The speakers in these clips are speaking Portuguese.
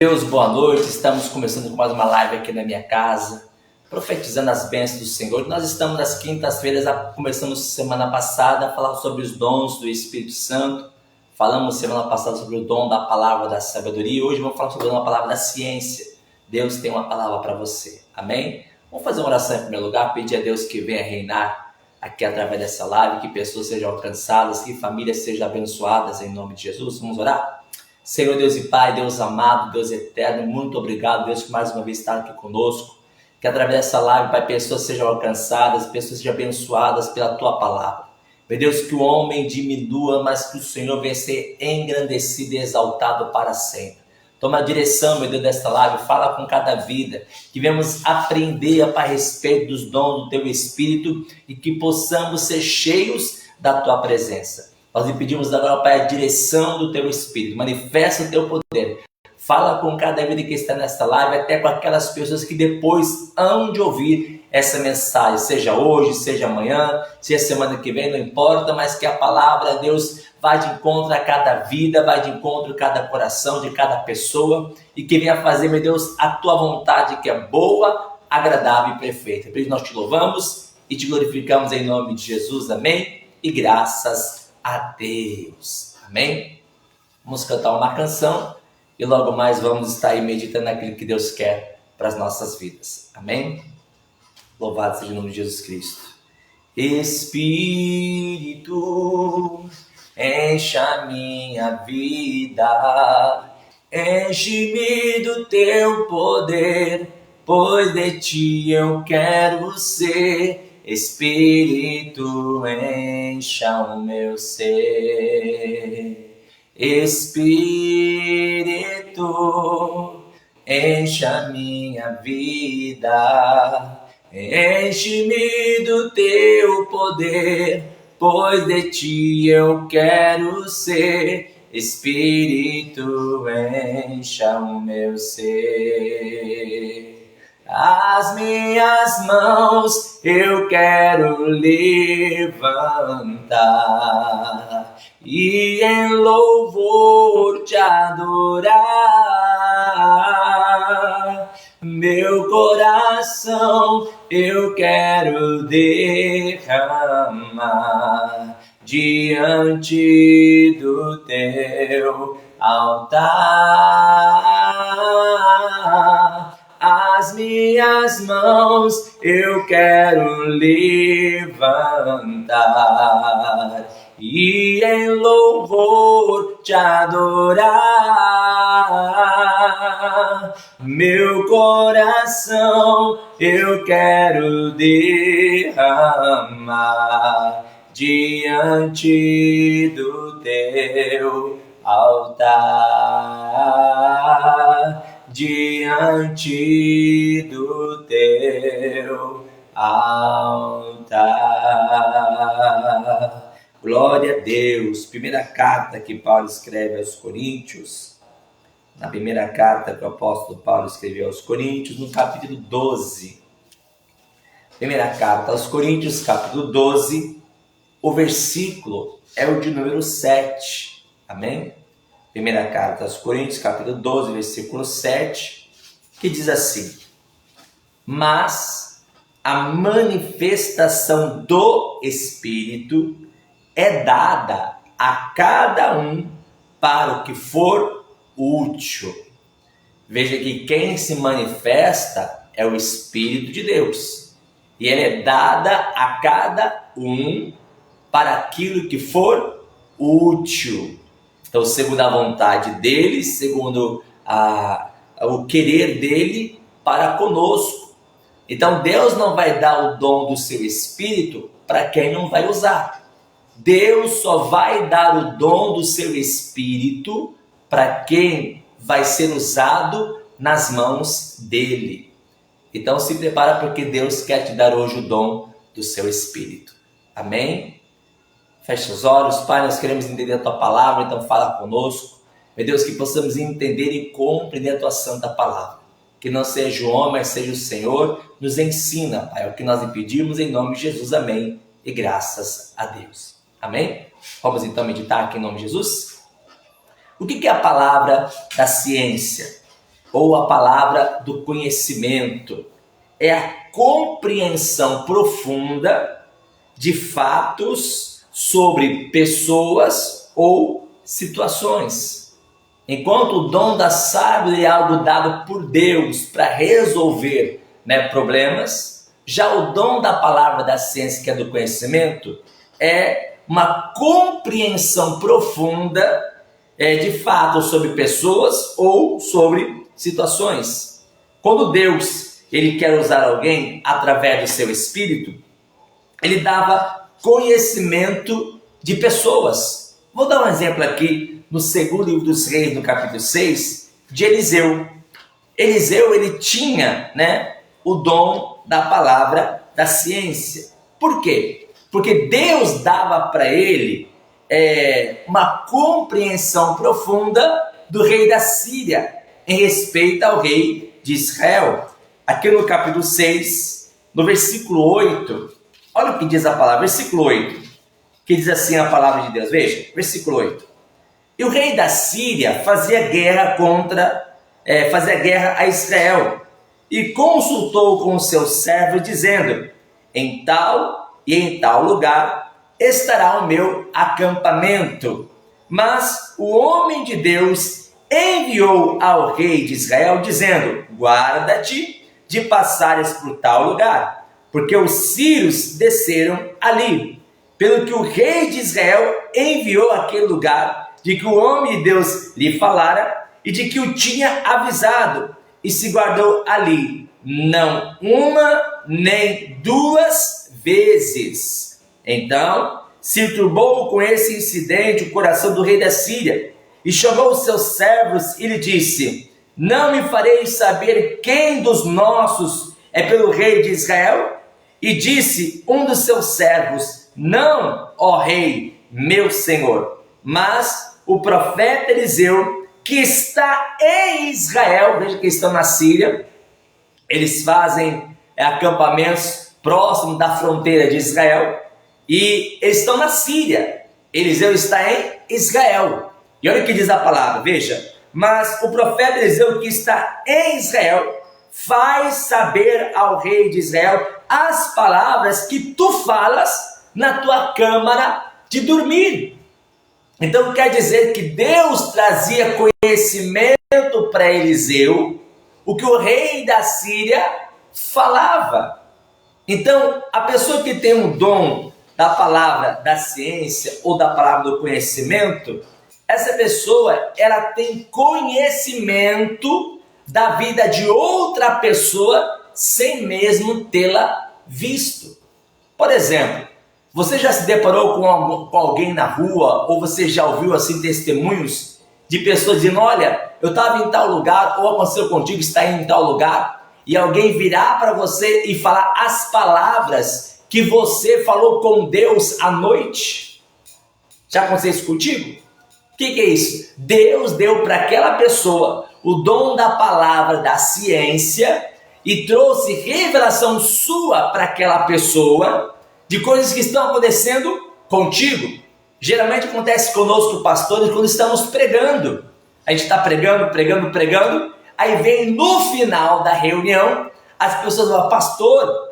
Deus, boa noite. Estamos começando com mais uma live aqui na minha casa, profetizando as bênçãos do Senhor. Nós estamos nas quintas-feiras, começamos semana passada a falar sobre os dons do Espírito Santo. Falamos semana passada sobre o dom da palavra da sabedoria. Hoje vamos falar sobre uma palavra da ciência. Deus tem uma palavra para você. Amém? Vamos fazer uma oração em primeiro lugar, pedir a Deus que venha reinar aqui através dessa live, que pessoas sejam alcançadas, que famílias sejam abençoadas em nome de Jesus. Vamos orar? Senhor Deus e Pai, Deus amado, Deus eterno, muito obrigado, Deus, por mais uma vez estar aqui conosco. Que através dessa live, Pai, pessoas sejam alcançadas, pessoas sejam abençoadas pela Tua palavra. Meu Deus, que o homem diminua, mas que o Senhor venha ser engrandecido e exaltado para sempre. Toma a direção, meu Deus, desta live, fala com cada vida, que venhamos aprender, Pai, a respeito dos dons do Teu Espírito e que possamos ser cheios da Tua presença. Nós lhe pedimos agora, Pai, a direção do Teu Espírito. Manifesta o Teu poder. Fala com cada vida que está nesta live, até com aquelas pessoas que depois hão de ouvir essa mensagem. Seja hoje, seja amanhã, seja semana que vem, não importa, mas que a palavra, Deus, vai de encontro a cada vida, vai de encontro a cada coração, de cada pessoa. E que venha fazer, meu Deus, a Tua vontade, que é boa, agradável e perfeita. Por isso nós te louvamos e te glorificamos em nome de Jesus. Amém? E graças a Deus. Amém? Vamos cantar uma canção e logo mais vamos estar aí meditando naquilo que Deus quer para as nossas vidas. Amém? Louvado seja o nome de Jesus Cristo. Espírito, enche a minha vida, enche-me do Teu poder, pois de Ti eu quero ser. Espírito, encha o meu ser. Espírito, enche a minha vida, enche-me do Teu poder, pois de Ti eu quero ser. Espírito, encha o meu ser. As minhas mãos eu quero levantar e em louvor Te adorar. Meu coração eu quero derramar diante do Teu altar. As minhas mãos eu quero levantar e em louvor Te adorar. Meu coração eu quero derramar diante do Teu altar. Diante do Teu altar. Glória a Deus. Primeira carta que Paulo escreve aos Coríntios. Na primeira carta que o apóstolo Paulo escreveu aos Coríntios, no capítulo 12. Primeira carta aos Coríntios, capítulo 12. O versículo é o de número 7. Amém? Primeira carta aos Coríntios, capítulo 12, versículo 7, que diz assim: mas a manifestação do Espírito é dada a cada um para o que for útil. Veja que quem se manifesta é o Espírito de Deus. E ele é dada a cada um para aquilo que for útil. Então, segundo a vontade dele, segundo o querer dele para conosco. Então, Deus não vai dar o dom do seu Espírito para quem não vai usar. Deus só vai dar o dom do seu Espírito para quem vai ser usado nas mãos dele. Então, se prepara porque Deus quer te dar hoje o dom do seu Espírito. Amém? Feche os olhos. Pai, nós queremos entender a Tua palavra, então fala conosco. Meu Deus, que possamos entender e compreender a Tua santa palavra. Que não seja o homem, mas seja o Senhor. Nos ensina, Pai, é o que nós lhe pedimos em nome de Jesus. Amém. E graças a Deus. Amém? Vamos então meditar aqui em nome de Jesus? O que é a palavra da ciência? ou a palavra do conhecimento. É a compreensão profunda de fatos sobre pessoas ou situações. Enquanto o dom da sabedoria é algo dado por Deus para resolver, problemas, já o dom da palavra da ciência, que é do conhecimento, é uma compreensão profunda de fatos sobre pessoas ou sobre situações. Quando Deus ele quer usar alguém através do seu Espírito, ele dava conhecimento de pessoas. Vou dar um exemplo aqui no segundo livro dos Reis, no capítulo 6, de Eliseu. Eliseu ele tinha o dom da palavra da ciência. Por quê? Porque Deus dava para ele uma compreensão profunda do rei da Síria em respeito ao rei de Israel. Aqui no capítulo 6, no versículo 8, olha o que diz a palavra, versículo 8, que diz assim a palavra de Deus, veja, versículo 8. E o rei da Síria fazia guerra a Israel e consultou com os seus servos, dizendo: em tal e em tal lugar estará o meu acampamento. Mas o homem de Deus enviou ao rei de Israel, dizendo: guarda-te de passares por tal lugar, porque os sírios desceram ali. Pelo que o rei de Israel enviou àquele lugar, de que o homem de Deus lhe falara, e de que o tinha avisado, e se guardou ali, não uma nem duas vezes. Então se turbou com esse incidente o coração do rei da Síria, e chamou os seus servos e lhe disse: não me fareis saber quem dos nossos é pelo rei de Israel? E disse um dos seus servos: não, ó rei, meu senhor, mas o profeta Eliseu, que está em Israel. Veja que estão na Síria, eles fazem acampamentos próximos da fronteira de Israel, e eles estão na Síria. Eliseu está em Israel. E olha o que diz a palavra, veja: mas o profeta Eliseu, que está em Israel, faz saber ao rei de Israel as palavras que tu falas na tua câmara de dormir. Então quer dizer que Deus trazia conhecimento para Eliseu, o que o rei da Síria falava. Então a pessoa que tem um dom da palavra da ciência ou da palavra do conhecimento, essa pessoa ela tem conhecimento da vida de outra pessoa sem mesmo tê-la visto. Por exemplo, você já se deparou com alguém na rua, ou você já ouviu assim testemunhos de pessoas dizendo: olha, eu estava em tal lugar, ou aconteceu contigo, está em tal lugar, e alguém virar para você e falar as palavras que você falou com Deus à noite? Já aconteceu isso contigo? O que é isso? Deus deu para aquela pessoa o dom da palavra da ciência e trouxe revelação sua para aquela pessoa de coisas que estão acontecendo contigo. Geralmente acontece conosco, pastores, quando estamos pregando. A gente está pregando, aí vem no final da reunião, as pessoas falam: pastor,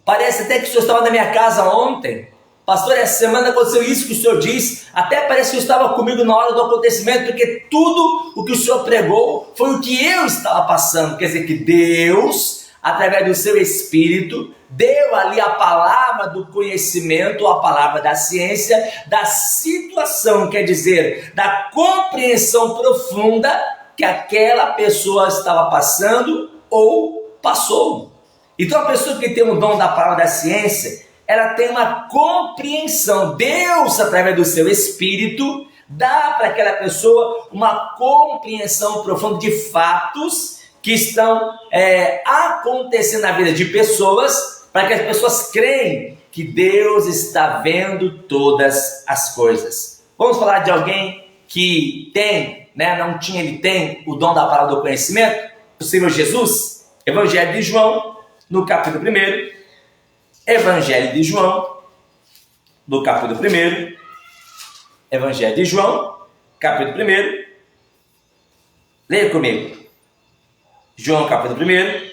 parece até que o senhor estava na minha casa ontem. Pastor, essa semana aconteceu isso que o senhor disse, até parece que o senhor estava comigo na hora do acontecimento, porque tudo o que o senhor pregou foi o que eu estava passando. Quer dizer que Deus, através do seu Espírito, deu ali a palavra do conhecimento, a palavra da ciência, da situação, quer dizer, da compreensão profunda que aquela pessoa estava passando ou passou. Então a pessoa que tem o dom da palavra da ciência, ela tem uma compreensão. Deus, através do seu Espírito, dá para aquela pessoa uma compreensão profunda de fatos que estão acontecendo na vida de pessoas, para que as pessoas creem que Deus está vendo todas as coisas. Vamos falar de alguém que tem, ele tem o dom da palavra do conhecimento? O Senhor Jesus. Evangelho de João, no capítulo 1. Evangelho de João, no capítulo 1. Evangelho de João, capítulo 1. Leia comigo. João capítulo 1,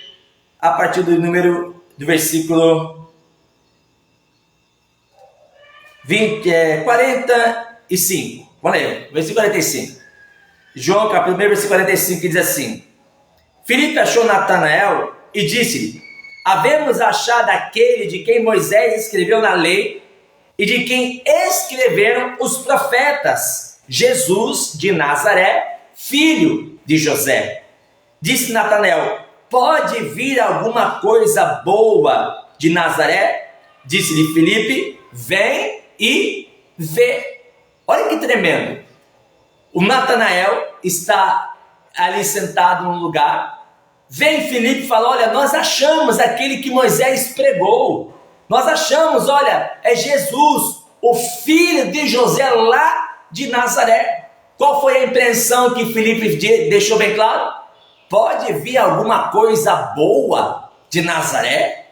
a partir do versículo 45. Vamos ler, versículo 45. João capítulo 1, versículo 45, que diz assim: Filipe achou Natanael e disse-lhe: havemos achado aquele de quem Moisés escreveu na lei e de quem escreveram os profetas, Jesus de Nazaré, filho de José. Disse Natanael: pode vir alguma coisa boa de Nazaré? Disse-lhe Filipe: vem e vê. Olha que tremendo. O Natanael está ali sentado num lugar. Vem Filipe e fala: olha, nós achamos aquele que Moisés pregou. Nós achamos, olha, é Jesus, o filho de José lá de Nazaré. Qual foi a impressão que Filipe deixou bem claro? Pode vir alguma coisa boa de Nazaré?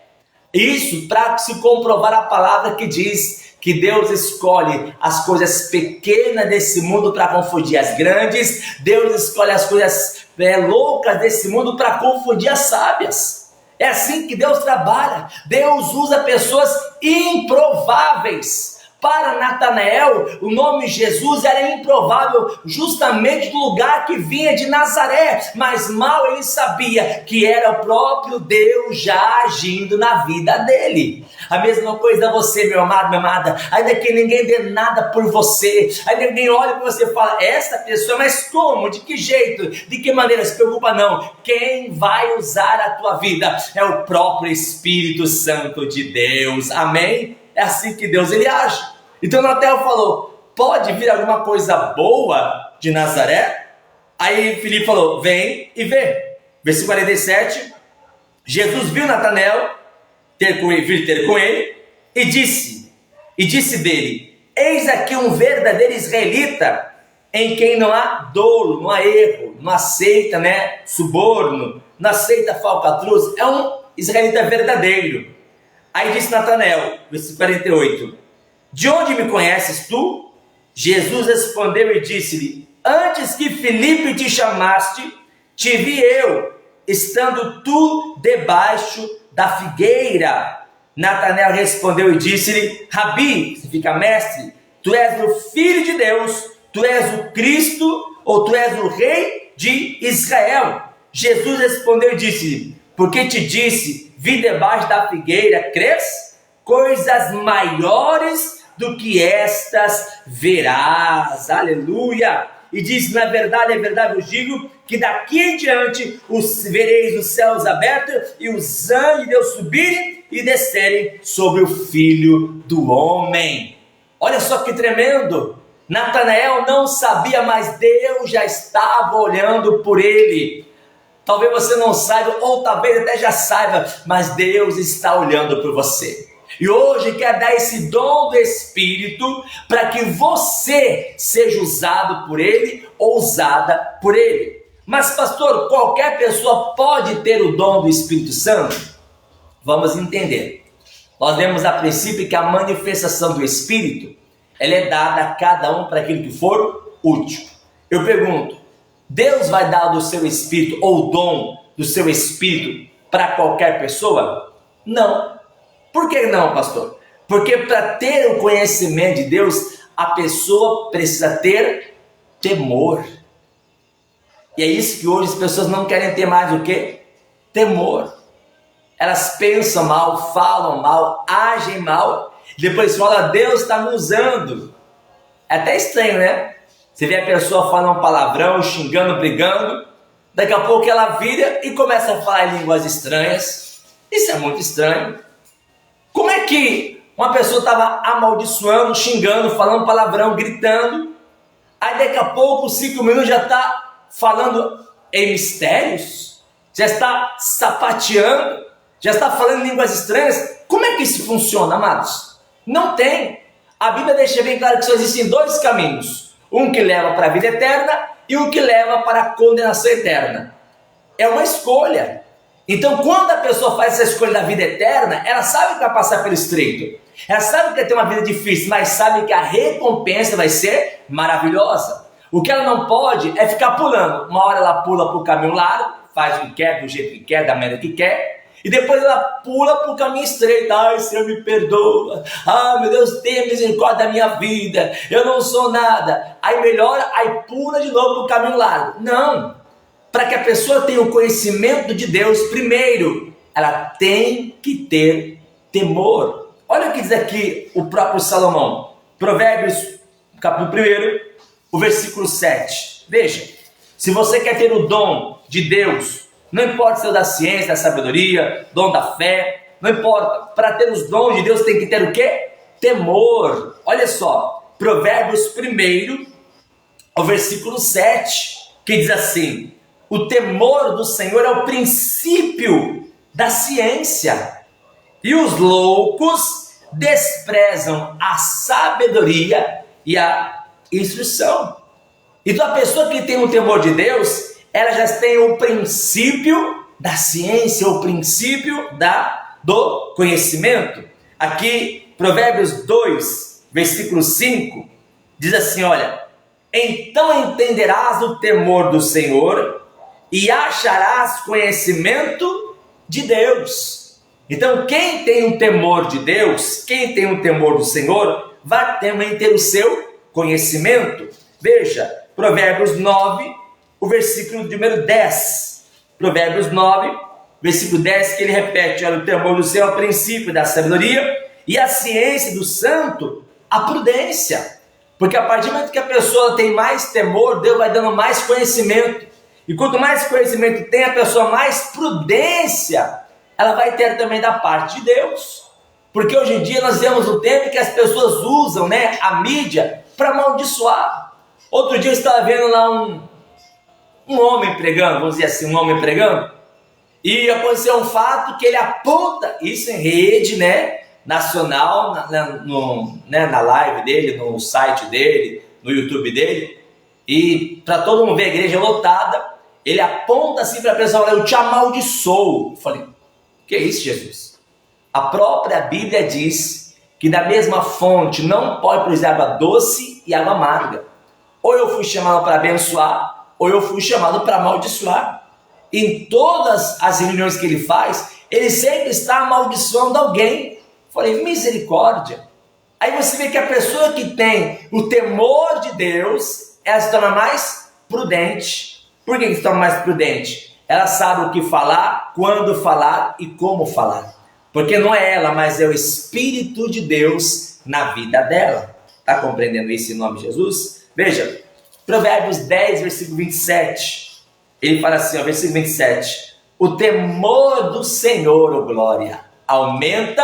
Isso para se comprovar a palavra que diz que Deus escolhe as coisas pequenas desse mundo para confundir as grandes. Deus escolhe as coisas loucas desse mundo para confundir as sábias. É assim que Deus trabalha. Deus usa pessoas improváveis. Para Natanael, o nome Jesus era improvável, justamente do lugar que vinha de Nazaré, mas mal ele sabia que era o próprio Deus já agindo na vida dele. A mesma coisa a você, meu amado, minha amada, ainda que ninguém dê nada por você, ainda que ninguém olhe para você e fala: essa pessoa, mas como, de que jeito, de que maneira? Se preocupa não, quem vai usar a tua vida é o próprio Espírito Santo de Deus, amém? É assim que Deus ele age. Então Natanael falou: pode vir alguma coisa boa de Nazaré? Aí Filipe falou: vem e vê. Versículo 47, Jesus viu Natanael vir ter com ele e disse dele: eis aqui um verdadeiro israelita, em quem não há dolo, não há erro, não aceita suborno, não aceita falcatruz, é um israelita verdadeiro. Aí disse Natanael, versículo 48, de onde me conheces tu? Jesus respondeu e disse-lhe: antes que Filipe te chamaste, te vi eu, estando tu debaixo da figueira. Natanael respondeu e disse-lhe: Rabi, significa mestre, tu és o Filho de Deus, tu és o Cristo, ou tu és o Rei de Israel. Jesus respondeu e disse-lhe: porque te disse, vi debaixo da figueira, crês? Coisas maiores do que estas verás. Aleluia! E diz: na verdade, é verdade, eu digo, que daqui em diante vereis os céus abertos e os anjos de Deus subirem e descerem sobre o Filho do Homem. Olha só que tremendo! Natanael não sabia, mas Deus já estava olhando por ele. Talvez você não saiba, ou talvez até já saiba, mas Deus está olhando por você. E hoje quer dar esse dom do Espírito para que você seja usado por Ele ou usada por Ele. Mas pastor, qualquer pessoa pode ter o dom do Espírito Santo? Vamos entender. Nós vemos a princípio que a manifestação do Espírito, ela é dada a cada um para aquilo que for útil. Eu pergunto, Deus vai dar do seu Espírito ou o dom do seu Espírito para qualquer pessoa? Não. Por que não, pastor? Porque para ter o conhecimento de Deus, a pessoa precisa ter temor. E é isso que hoje as pessoas não querem ter mais do que temor. Elas pensam mal, falam mal, agem mal, depois falam: Deus está me usando. É até estranho, né? Você vê a pessoa falando um palavrão, xingando, brigando, daqui a pouco ela vira e começa a falar em línguas estranhas. Isso é muito estranho. Como é que uma pessoa estava amaldiçoando, xingando, falando palavrão, gritando, aí daqui a pouco, 5 minutos, já está falando em mistérios, já está sapateando, já está falando em línguas estranhas? Como é que isso funciona, amados? Não tem. A Bíblia deixa bem claro que só existem 2 caminhos, um que leva para a vida eterna e um que leva para a condenação eterna. É uma escolha. Então, quando a pessoa faz essa escolha da vida eterna, ela sabe que vai passar pelo estreito, ela sabe que vai ter uma vida difícil, mas sabe que a recompensa vai ser maravilhosa. O que ela não pode é ficar pulando. Uma hora ela pula para o caminho largo, faz o que quer, do jeito que quer, da maneira que quer, e depois ela pula para o caminho estreito. Ai, Senhor, me perdoa. Ah, meu Deus, tenha misericórdia da minha vida. Eu não sou nada. Aí melhora, aí pula de novo para o caminho largo. Não. Para que a pessoa tenha o conhecimento de Deus, primeiro, ela tem que ter temor. Olha o que diz aqui o próprio Salomão. Provérbios, capítulo 1, o versículo 7. Veja, se você quer ter o dom de Deus, não importa se é o da ciência, da sabedoria, dom da fé, não importa. Para ter os dons de Deus tem que ter o quê? Temor. Olha só, Provérbios 1, o versículo 7, que diz assim: o temor do Senhor é o princípio da ciência, e os loucos desprezam a sabedoria e a instrução. Então a pessoa que tem o temor de Deus, ela já tem o princípio da ciência, o princípio do conhecimento. Aqui, Provérbios 2, versículo 5, diz assim, olha: então entenderás o temor do Senhor e acharás conhecimento de Deus. Então quem tem o temor de Deus, quem tem o temor do Senhor, vai também ter o seu conhecimento. Veja, Provérbios 9, o versículo número 10. Provérbios 9, versículo 10, que ele repete: olha, o temor do Senhor é o princípio da sabedoria, e a ciência do santo, a prudência. Porque a partir do momento que a pessoa tem mais temor, Deus vai dando mais conhecimento. E quanto mais conhecimento tem a pessoa, mais prudência ela vai ter também da parte de Deus. Porque hoje em dia nós vemos um tempo que as pessoas usam, a mídia para amaldiçoar. Outro dia eu estava vendo lá um homem pregando, vamos dizer assim, um homem pregando, e aconteceu um fato que ele aponta isso em rede, nacional, na live dele, no site dele, no YouTube dele, e para todo mundo ver a igreja lotada, ele aponta assim para a pessoa: olha, eu te amaldiçoo. Eu falei: que é isso, Jesus? A própria Bíblia diz que da mesma fonte não pode produzir água doce e água amarga. Ou eu fui chamado para abençoar, ou eu fui chamado para amaldiçoar. Em todas as reuniões que ele faz, ele sempre está amaldiçoando alguém. Falei: misericórdia. Aí você vê que a pessoa que tem o temor de Deus, ela se torna mais prudente. Por que se torna mais prudente? Ela sabe o que falar, quando falar e como falar. Porque não é ela, mas é o Espírito de Deus na vida dela. Está compreendendo isso em nome de Jesus? Veja, Provérbios 10, versículo 27. Ele fala assim, versículo 27. O temor do Senhor, ó glória, aumenta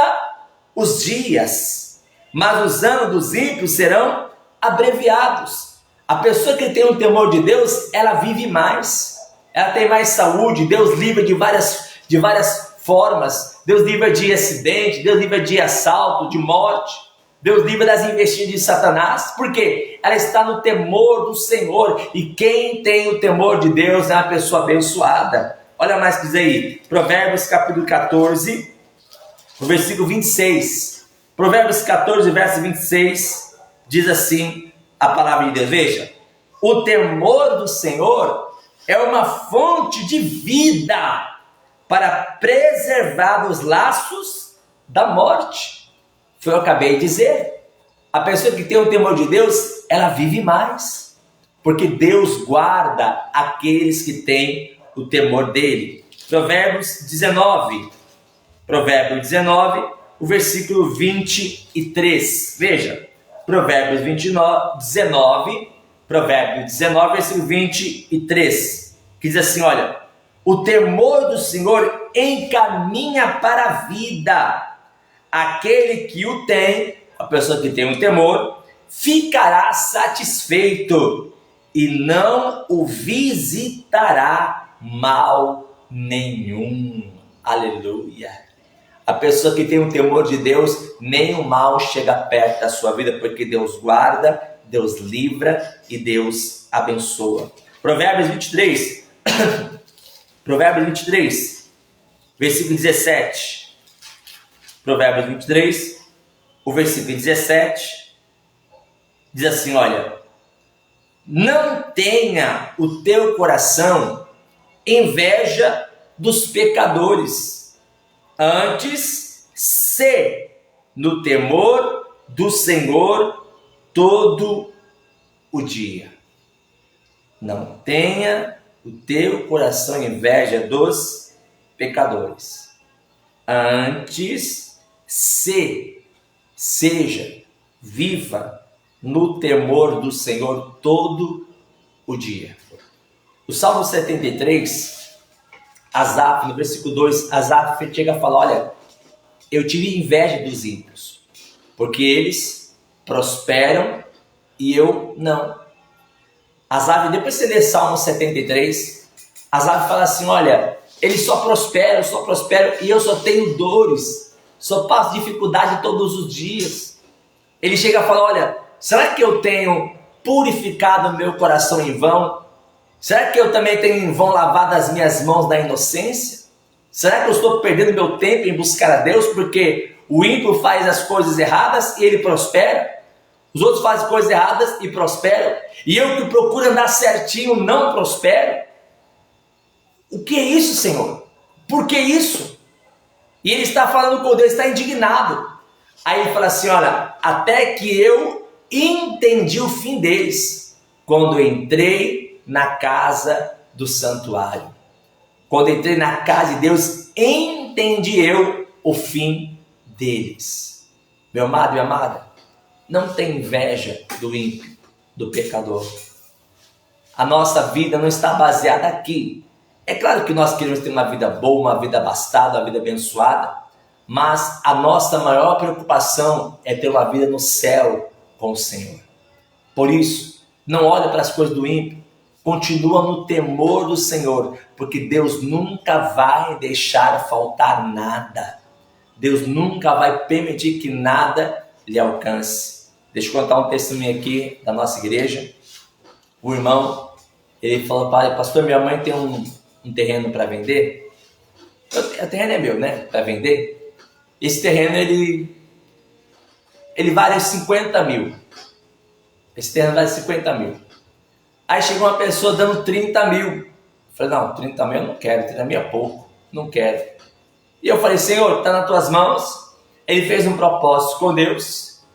os dias, mas os anos dos ímpios serão abreviados. A pessoa que tem o temor de Deus, ela vive mais, ela tem mais saúde. Deus livra de várias formas. Deus livra de acidente, Deus livra de assalto, de morte. Deus livra das investidas de Satanás. Por quê? Ela está no temor do Senhor. E quem tem o temor de Deus é uma pessoa abençoada. Olha mais que diz aí, Provérbios capítulo 14, no versículo 26. Provérbios 14, verso 26, diz assim a palavra de Deus: veja, o temor do Senhor é uma fonte de vida para preservar os laços da morte. Foi o que eu acabei de dizer. A pessoa que tem o temor de Deus, ela vive mais, porque Deus guarda aqueles que têm o temor dele. Provérbios 19, o versículo 23. Veja, Provérbios 19, versículo 23, que diz assim, olha: o temor do Senhor encaminha para a vida, aquele que o tem, a pessoa que tem o temor, ficará satisfeito e não o visitará mal nenhum. Aleluia! A pessoa que tem o temor de Deus, nenhum mal chega perto da sua vida, porque Deus guarda, Deus livra e Deus abençoa. Provérbios 23, versículo 17. Provérbios 23, o versículo 17, diz assim, olha: não tenha o teu coração inveja dos pecadores. Antes, se no temor do Senhor todo o dia. Não tenha o teu coração inveja dos pecadores. Antes, seja, viva no temor do Senhor todo o dia. O Salmo 73, Asaf, no versículo 2, Asaf chega a falar, olha, eu tive inveja dos ímpios, porque eles prosperam e eu não. Asaf, depois você lê Salmo 73, Asaf fala assim, olha, eles só prosperam, e eu só tenho dores, só passo dificuldade todos os dias. Ele chega a falar, olha, será que eu tenho purificado o meu coração em vão? Será que eu também tenho em vão lavado as minhas mãos na inocência? Será que eu estou perdendo meu tempo em buscar a Deus porque o ímpio faz as coisas erradas e ele prospera? Os outros fazem coisas erradas e prosperam. E eu que procuro andar certinho não prospero? O que é isso, Senhor? Por que isso? E ele está falando com Deus, está indignado. Aí ele fala assim, olha, até que eu entendi o fim deles, quando entrei na casa do santuário. Quando entrei na casa de Deus, entendi eu o fim deles. Meu amado e minha amada, não tem inveja do ímpio, do pecador. A nossa vida não está baseada aqui. É claro que nós queremos ter uma vida boa, uma vida abastada, uma vida abençoada, mas a nossa maior preocupação é ter uma vida no céu com o Senhor. Por isso, não olhe para as coisas do ímpio, continua no temor do Senhor, porque Deus nunca vai deixar faltar nada. Deus nunca vai permitir que nada lhe alcance. Deixa eu contar um testemunho aqui da nossa igreja. O irmão, ele falou, pastor, minha mãe tem um terreno para vender. O terreno é meu, né? Para vender. Esse terreno, ele vale 50 mil. Esse terreno vale 50 mil. Aí chegou uma pessoa dando 30 mil. Eu falei, não, 30 mil eu não quero, 30 mil é pouco, não quero. E eu falei, Senhor, está nas tuas mãos. Ele fez um propósito com Deus.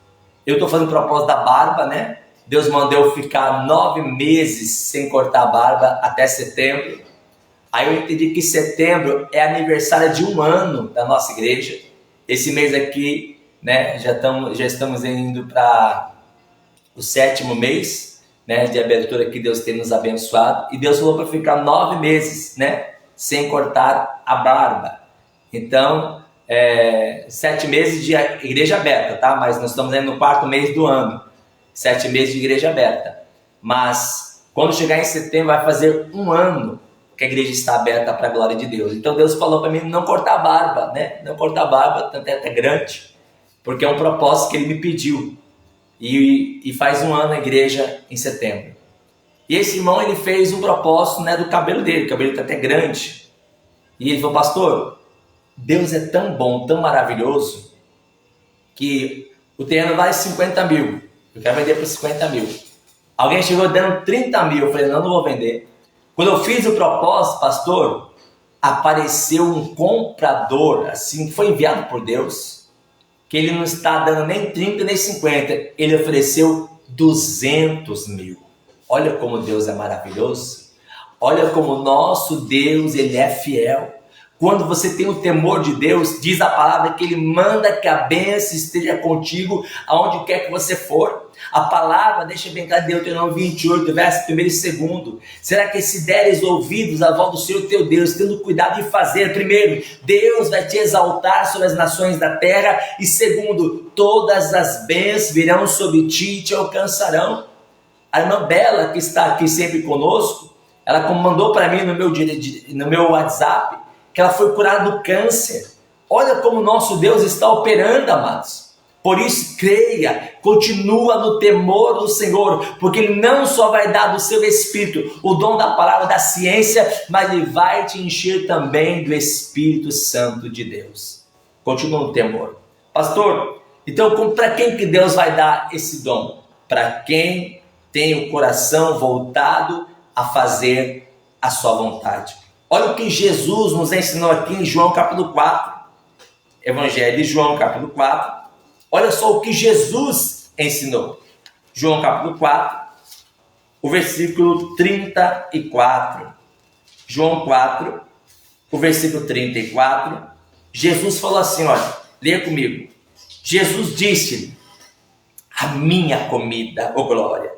Eu estou fazendo um propósito da barba, né? Deus mandou eu ficar 9 meses sem cortar a barba até setembro. Aí eu entendi que setembro é aniversário de 1 ano da nossa igreja. Esse mês aqui, né, já estamos indo para o 7º mês, né, de abertura que Deus tem nos abençoado. E Deus falou para ficar 9 meses, né, sem cortar a barba. Então, 7 meses de igreja aberta, tá? Mas nós estamos indo no 4º mês do ano. 7 meses de igreja aberta. Mas quando chegar em setembro vai fazer 1 ano que a igreja está aberta para a glória de Deus. Então Deus falou para mim não cortar a barba, né? Não cortar a barba, tanto é grande, porque é um propósito que ele me pediu. E faz 1 ano a igreja em setembro. E esse irmão, ele fez um propósito, né, do cabelo dele. O cabelo está até grande. E ele falou, pastor, Deus é tão bom, tão maravilhoso, que o terreno vale 50 mil. Eu quero vender por 50 mil. Alguém chegou dando 30 mil. Eu falei, não vou vender. Quando eu fiz o propósito, pastor, apareceu um comprador, assim, que foi enviado por Deus, que ele não está dando nem 30 nem 50. Ele ofereceu 200 mil. Olha como Deus é maravilhoso. Olha como o nosso Deus, ele é fiel. Quando você tem o temor de Deus, diz a palavra que ele manda que a bênção esteja contigo aonde quer que você for. A palavra deixa bem claro, Deuteronômio 28, verso 1 e 2. Será que se deres ouvidos à voz do Senhor teu Deus, tendo cuidado de fazer, primeiro, Deus vai te exaltar sobre as nações da terra, e segundo, todas as bênçãos virão sobre ti e te alcançarão. A irmã Bela, que está aqui sempre conosco, ela mandou para mim no meu WhatsApp, que ela foi curada do câncer. Olha como o nosso Deus está operando, amados. Por isso, creia, continua no temor do Senhor, porque Ele não só vai dar do seu Espírito o dom da palavra, da ciência, mas Ele vai te encher também do Espírito Santo de Deus. Continua no temor. Pastor, então para quem que Deus vai dar esse dom? Para quem tem o coração voltado a fazer a sua vontade. Olha o que Jesus nos ensinou aqui em João capítulo 4. Evangelho de João capítulo 4. Olha só o que Jesus ensinou. João capítulo 4, o versículo 34. João 4, o versículo 34. Jesus falou assim, olha, leia comigo. Jesus disse: a minha comida, ô glória,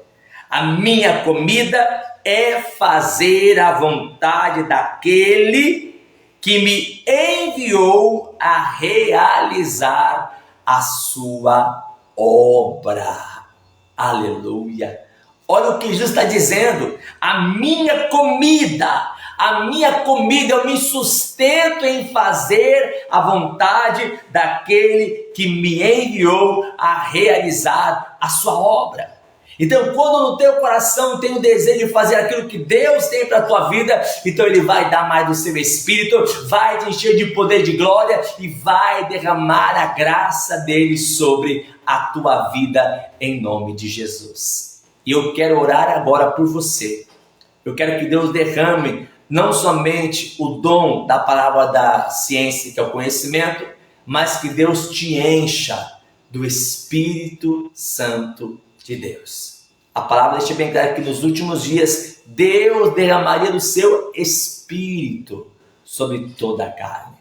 a minha comida é fazer a vontade daquele que me enviou a realizar a sua obra. Aleluia. Olha o que Jesus está dizendo. A minha comida, eu me sustento em fazer a vontade daquele que me enviou a realizar a sua obra. Então, quando no teu coração tem o desejo de fazer aquilo que Deus tem para a tua vida, então Ele vai dar mais do seu Espírito, vai te encher de poder, de glória e vai derramar a graça dele sobre a tua vida em nome de Jesus. E eu quero orar agora por você. Eu quero que Deus derrame não somente o dom da palavra da ciência, que é o conhecimento, mas que Deus te encha do Espírito Santo de Deus. A palavra deixa bem claro que nos últimos dias Deus derramaria do seu Espírito sobre toda a carne.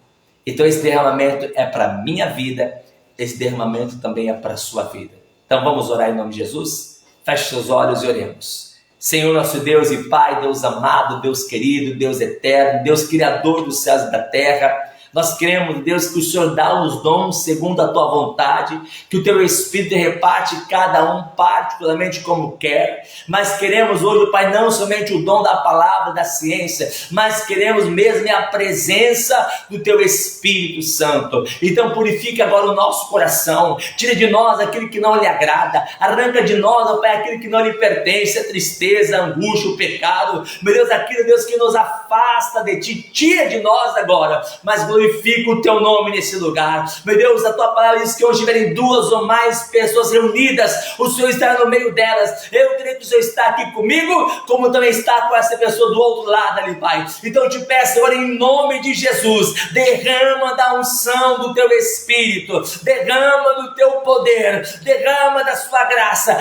Então esse derramamento é para a minha vida, esse derramamento também é para a sua vida. Então vamos orar em nome de Jesus? Feche seus olhos e oremos. Senhor nosso Deus e Pai, Deus amado, Deus querido, Deus eterno, Deus criador dos céus e da terra, nós queremos, Deus, que o Senhor dá os dons segundo a Tua vontade, que o Teu Espírito reparte cada um particularmente como quer, mas queremos hoje, Pai, não somente o dom da palavra, da ciência, mas queremos mesmo a presença do Teu Espírito Santo. Então purifica agora o nosso coração, tira de nós aquilo que não lhe agrada, arranca de nós, ó Pai, aquilo que não lhe pertence, a tristeza, a angústia, o pecado, meu Deus, aquilo, Deus, que nos afasta de Ti, tira de nós agora, mas glorifica o Teu nome nesse lugar. Meu Deus, a Tua palavra diz que onde estiverem duas ou mais pessoas reunidas, o Senhor estará no meio delas. Eu creio que o Senhor está aqui comigo, como também está com essa pessoa do outro lado ali, Pai. Então eu te peço agora em nome de Jesus, derrama da unção do Teu Espírito, derrama do Teu poder, derrama da Sua graça,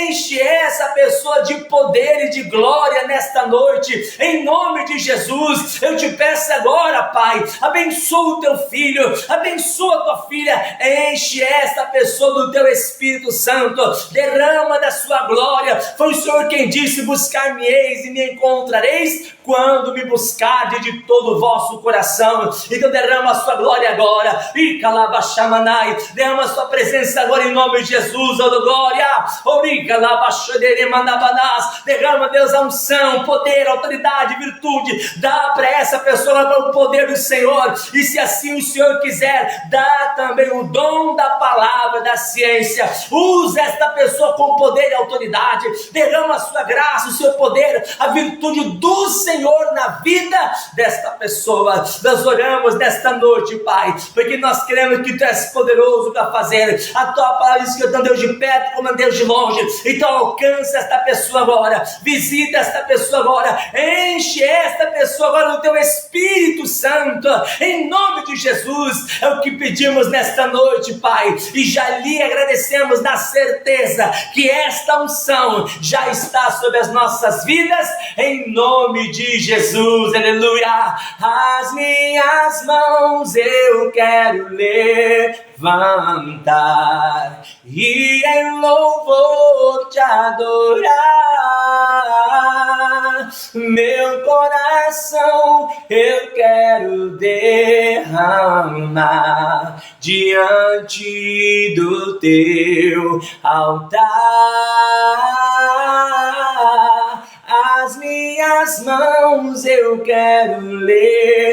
enche essa pessoa de poder e de glória nesta noite, em nome de Jesus. Eu te peço agora, Pai, abençoa o Teu filho, abençoa a Tua filha, enche esta pessoa do Teu Espírito Santo, derrama da Sua glória. Foi o Senhor quem disse: buscar-me-eis e me encontrareis quando me buscardes de todo o vosso coração. Então derrama a Sua glória agora, e calabaxamanai, derrama a Sua presença agora em nome de Jesus, ó glória, derrama, Deus, a unção, poder, autoridade, virtude, dá para essa pessoa o poder do Senhor, e se assim o Senhor quiser, dá também o dom da palavra, da ciência. Usa esta pessoa com poder e autoridade, derrama a Sua graça, o Seu poder, a virtude do Senhor na vida desta pessoa. Nós oramos nesta noite, Pai, porque nós queremos que Tu és poderoso para fazer. A Tua palavra diz que eu sou Deus de perto como Deus de longe. Então alcança esta pessoa agora, visita esta pessoa agora, enche esta pessoa agora do Teu Espírito Santo, em nome de Jesus. É o que pedimos nesta noite, Pai, e já lhe agradecemos na certeza que esta unção já está sobre as nossas vidas, em nome de Jesus. Aleluia. As minhas mãos eu quero levantar e em louvor Te adorar. Meu coração eu quero derramar diante do Teu altar. As minhas mãos eu quero levantar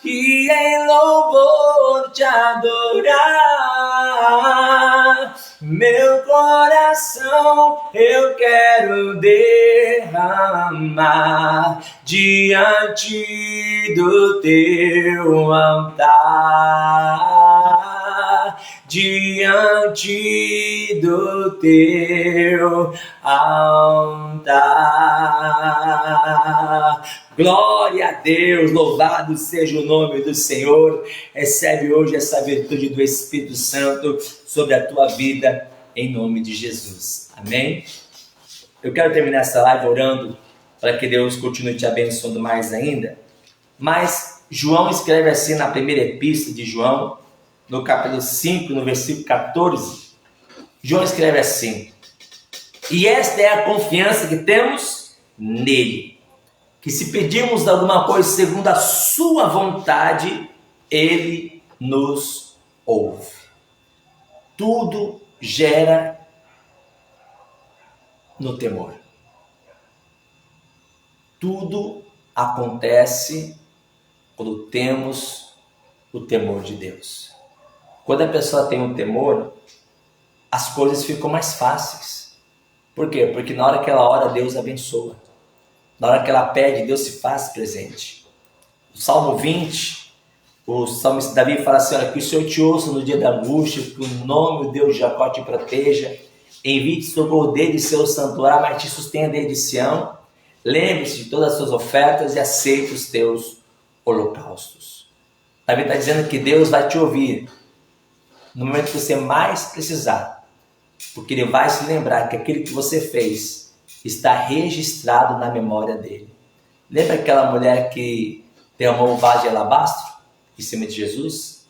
e em louvor Te adorar. Meu coração eu quero derramar diante do Teu altar. diante do teu altar. Glória a Deus, louvado seja o nome do Senhor. Recebe hoje essa virtude do Espírito Santo sobre a tua vida, em nome de Jesus. Amém? Eu quero terminar essa live orando para que Deus continue te abençoando mais ainda. Mas João escreve assim na primeira epístola de João, no capítulo 5, no versículo 14. João escreve assim: e esta é a confiança que temos nele, que se pedirmos alguma coisa segundo a sua vontade, ele nos ouve. Tudo gera no temor. Tudo acontece quando temos o temor de Deus. Quando a pessoa tem um temor, as coisas ficam mais fáceis. Por quê? Porque na hora que ela ora, Deus abençoa. Na hora que ela pede, Deus se faz presente. No Salmo 20, o salmista Davi fala assim: olha, que o Senhor te ouça no dia da angústia, que o nome do Deus de Jacó te proteja, envie-te socorro dele seu santuário, mas te sustenha desde Sião. Lembre-se de todas as suas ofertas e aceite os teus holocaustos. Davi está dizendo que Deus vai te ouvir no momento que você mais precisar, porque Ele vai se lembrar que aquilo que você fez está registrado na memória dele. Lembra aquela mulher que derramou o vaso de alabastro em cima de Jesus?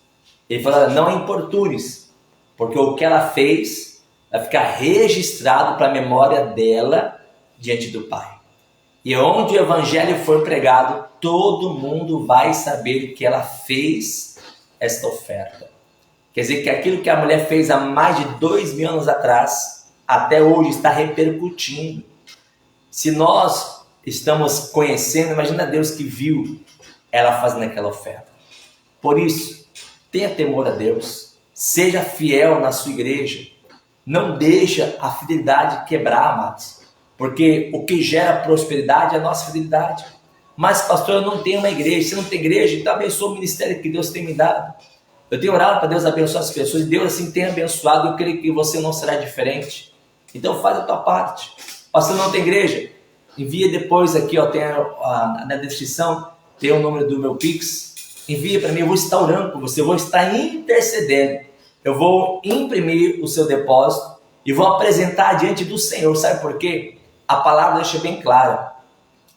Ele falou: não importunes, porque o que ela fez vai ficar registrado para a memória dela diante do Pai. E onde o evangelho for pregado, todo mundo vai saber que ela fez esta oferta. Quer dizer que aquilo que a mulher fez há mais de 2.000 anos atrás, até hoje está repercutindo. Se nós estamos conhecendo, imagina Deus que viu ela fazendo aquela oferta. Por isso, tenha temor a Deus, seja fiel na sua igreja, não deixa a fidelidade quebrar, amados, porque o que gera prosperidade é a nossa fidelidade. Mas pastor, eu não tenho uma igreja. Se não tem igreja, então abençoa o ministério que Deus tem me dado. Eu tenho orado para Deus abençoar as pessoas, e Deus assim tem abençoado. Eu creio que você não será diferente. Então faz a tua parte. Pastor, não tem igreja? Envia depois aqui, ó, tem na descrição, tem o número do meu Pix. Envia para mim, eu vou estar orando por você, eu vou estar intercedendo. Eu vou imprimir o seu depósito e vou apresentar diante do Senhor. Sabe por quê? A palavra deixa bem claro.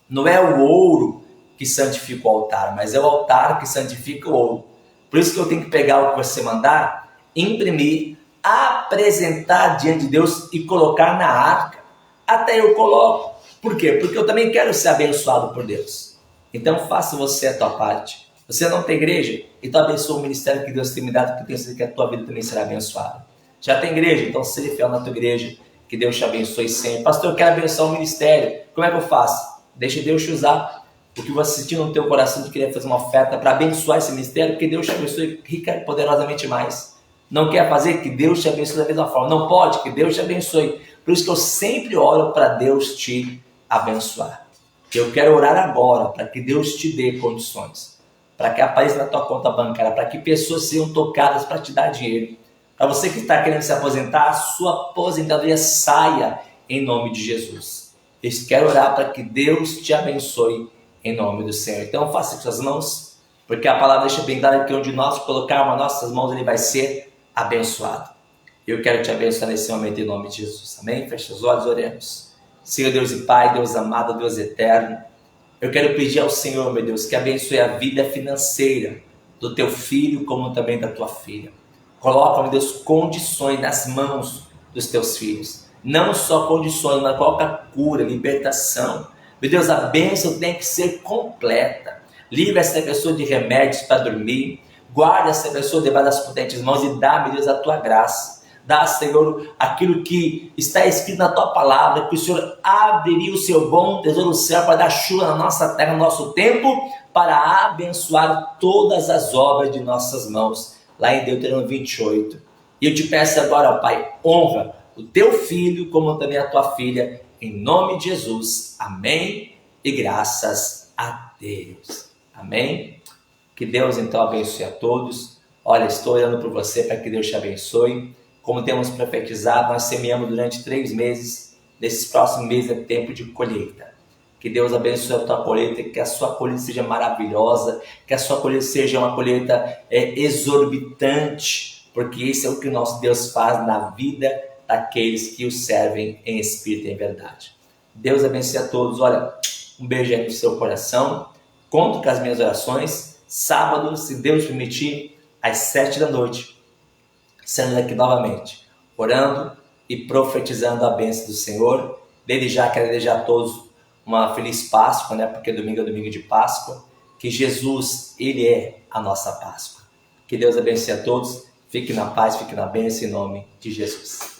Não é o ouro que santifica o altar, mas é o altar que santifica o ouro. Por isso que eu tenho que pegar o que você mandar, imprimir, apresentar diante de Deus e colocar na arca. Até eu coloco. Por quê? Porque eu também quero ser abençoado por Deus. Então faça você a tua parte. Você não tem igreja? Então abençoa o ministério que Deus tem me dado, porque eu tenho certeza que a tua vida também será abençoada. Já tem igreja? Então seja fiel na tua igreja. Que Deus te abençoe sempre. Pastor, eu quero abençoar o ministério. Como é que eu faço? Deixa Deus te usar. O que você sentiu no teu coração de querer fazer uma oferta para abençoar esse ministério, que Deus te abençoe rica e poderosamente mais. Não quer fazer? Que Deus te abençoe da mesma forma. Não pode? Que Deus te abençoe. Por isso que eu sempre oro para Deus te abençoar. Eu quero orar agora para que Deus te dê condições, para que apareça na tua conta bancária, para que pessoas sejam tocadas para te dar dinheiro. Para você que está querendo se aposentar, a sua aposentadoria saia em nome de Jesus. Eu quero orar para que Deus te abençoe em nome do Senhor. Então faça com suas mãos, porque a palavra deixa bem claro que onde nós colocarmos as nossas mãos, ele vai ser abençoado. Eu quero te abençoar nesse momento em nome de Jesus. Amém? Feche os olhos, oremos. Senhor Deus e Pai, Deus amado, Deus eterno, eu quero pedir ao Senhor, meu Deus, que abençoe a vida financeira do teu filho, como também da tua filha. Coloca, meu Deus, condições nas mãos dos teus filhos. Não só condições, mas coloca cura, libertação. Meu Deus, a bênção tem que ser completa. Livra essa pessoa de remédios para dormir. Guarda essa pessoa debaixo das potentes mãos e dá, meu Deus, a tua graça. Dá, Senhor, aquilo que está escrito na tua palavra, que o Senhor abriria o seu bom tesouro no céu para dar chuva na nossa terra, no nosso tempo, para abençoar todas as obras de nossas mãos. Lá em Deuteronômio 28. E eu te peço agora, Pai, honra o teu filho como também a tua filha, em nome de Jesus. Amém? E graças a Deus. Amém? Que Deus então abençoe a todos. Olha, estou orando por você para que Deus te abençoe. Como temos profetizado, nós semeamos durante 3 meses. Nesses próximos meses é tempo de colheita. Que Deus abençoe a tua colheita, que a sua colheita seja maravilhosa, que a sua colheita seja uma colheita exorbitante, porque esse é o que o nosso Deus faz na vida daqueles que o servem em espírito e em verdade. Deus abençoe a todos. Olha, um beijo aí no seu coração. Conto com as minhas orações. Sábado, se Deus permitir, às 7 da noite, sendo aqui novamente, orando e profetizando a bênção do Senhor. Desde já quero desejar a todos uma feliz Páscoa, né? Porque domingo é domingo de Páscoa. Que Jesus, Ele é a nossa Páscoa. Que Deus abençoe a todos. Fique na paz, fique na bênção em nome de Jesus.